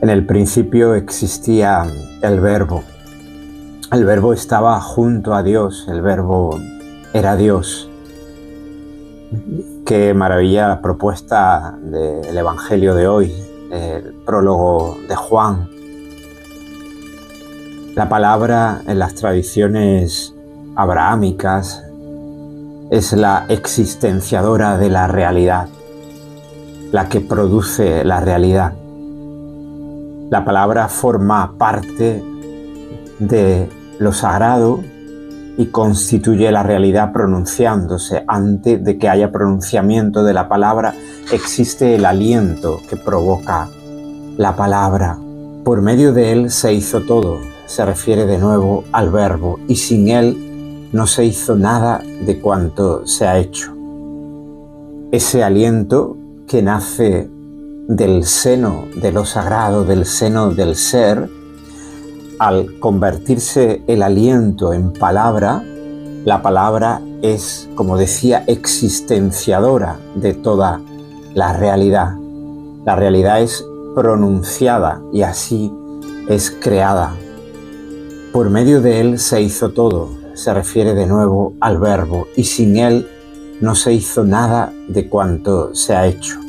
En el principio existía el Verbo. El Verbo estaba junto a Dios, el Verbo era Dios. Qué maravilla la propuesta del Evangelio de hoy, el prólogo de Juan. La palabra en las tradiciones abrahámicas es la existenciadora de la realidad, la que produce la realidad. La palabra forma parte de lo sagrado y constituye la realidad pronunciándose. Antes de que haya pronunciamiento de la palabra, existe el aliento que provoca la palabra. Por medio de él se hizo todo. Se refiere de nuevo al Verbo, y sin él no se hizo nada de cuanto se ha hecho. Ese aliento que nace del seno de lo sagrado, del seno del ser, al convertirse el aliento en palabra, la palabra es, como decía, existenciadora de toda la realidad. La realidad es pronunciada y así es creada. Por medio de él se hizo todo. Se refiere de nuevo al Verbo, y sin él no se hizo nada de cuanto se ha hecho.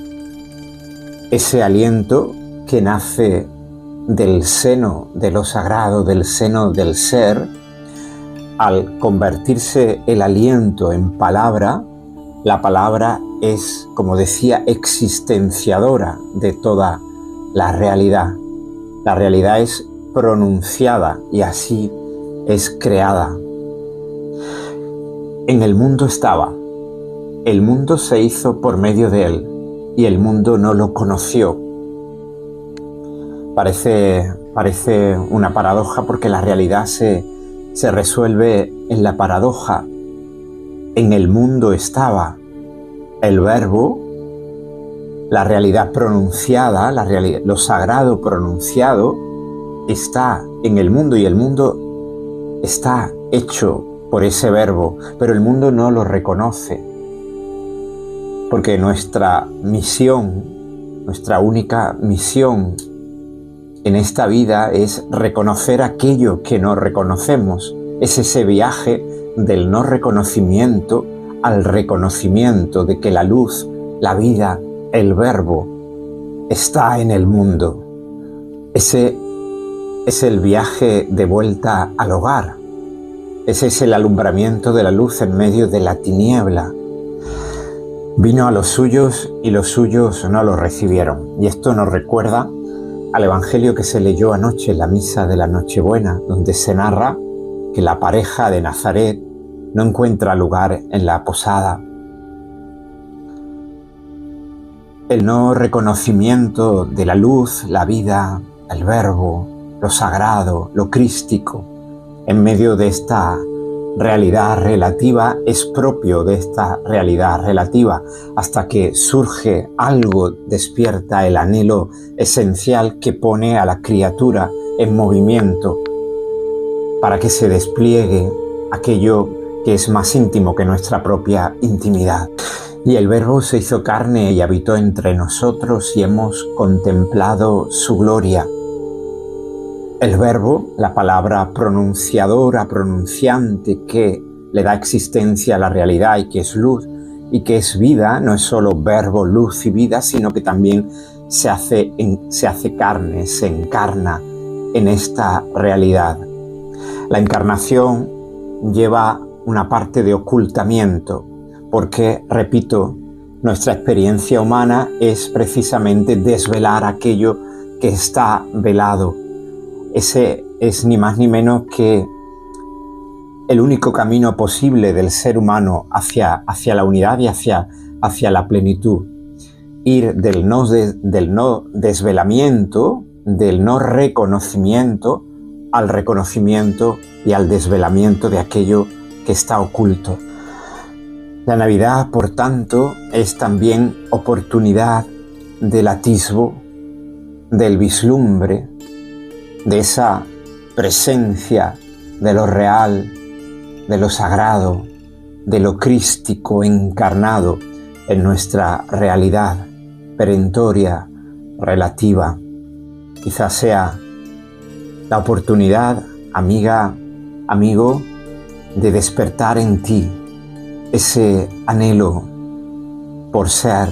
Ese aliento que nace del seno de lo sagrado, del seno del ser, al convertirse el aliento en palabra, la palabra es, como decía, existenciadora de toda la realidad. La realidad es pronunciada y así es creada. En el mundo estaba, el mundo se hizo por medio de él y el mundo no lo conoció. Parece una paradoja, porque la realidad se resuelve en la paradoja. En el mundo estaba el Verbo, la realidad pronunciada, lo sagrado pronunciado está en el mundo, y el mundo está hecho por ese Verbo, pero el mundo no lo reconoce, porque nuestra misión, nuestra única misión en esta vida es reconocer aquello que no reconocemos. Es ese viaje del no reconocimiento al reconocimiento de que la luz, la vida, el Verbo está en el mundo. Ese es el viaje de vuelta al hogar. Ese es el alumbramiento de la luz en medio de la tiniebla. Vino a los suyos y los suyos no lo recibieron. Y esto nos recuerda al Evangelio que se leyó anoche en la misa de la Nochebuena, donde se narra que la pareja de Nazaret no encuentra lugar en la posada. El no reconocimiento de la luz, la vida, el Verbo, lo sagrado, lo crístico, en medio de esta realidad relativa, es propio de esta realidad relativa, hasta que surge algo, despierta el anhelo esencial que pone a la criatura en movimiento para que se despliegue aquello que es más íntimo que nuestra propia intimidad. Y el Verbo se hizo carne y habitó entre nosotros, y hemos contemplado su gloria. El Verbo, la palabra pronunciadora, pronunciante, que le da existencia a la realidad y que es luz y que es vida, no es solo verbo, luz y vida, sino que también se hace carne, se encarna en esta realidad. La encarnación lleva una parte de ocultamiento, porque, repito, nuestra experiencia humana es precisamente desvelar aquello que está velado. Ese es ni más ni menos que el único camino posible del ser humano hacia la unidad y hacia la plenitud. Ir del no desvelamiento, del no reconocimiento, al reconocimiento y al desvelamiento de aquello que está oculto. La Navidad, por tanto, es también oportunidad del atisbo, del vislumbre, de esa presencia de lo real, de lo sagrado, de lo crístico encarnado en nuestra realidad perentoria, relativa. Quizás sea la oportunidad, amiga, amigo, de despertar en ti ese anhelo por ser,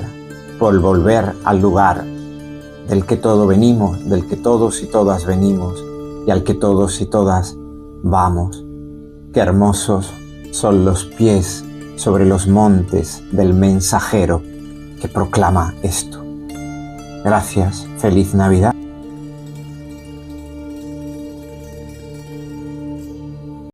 por volver al lugar del que todos venimos, del que todos y todas venimos y al que todos y todas vamos. Qué hermosos son los pies sobre los montes del mensajero que proclama esto. Gracias, feliz Navidad.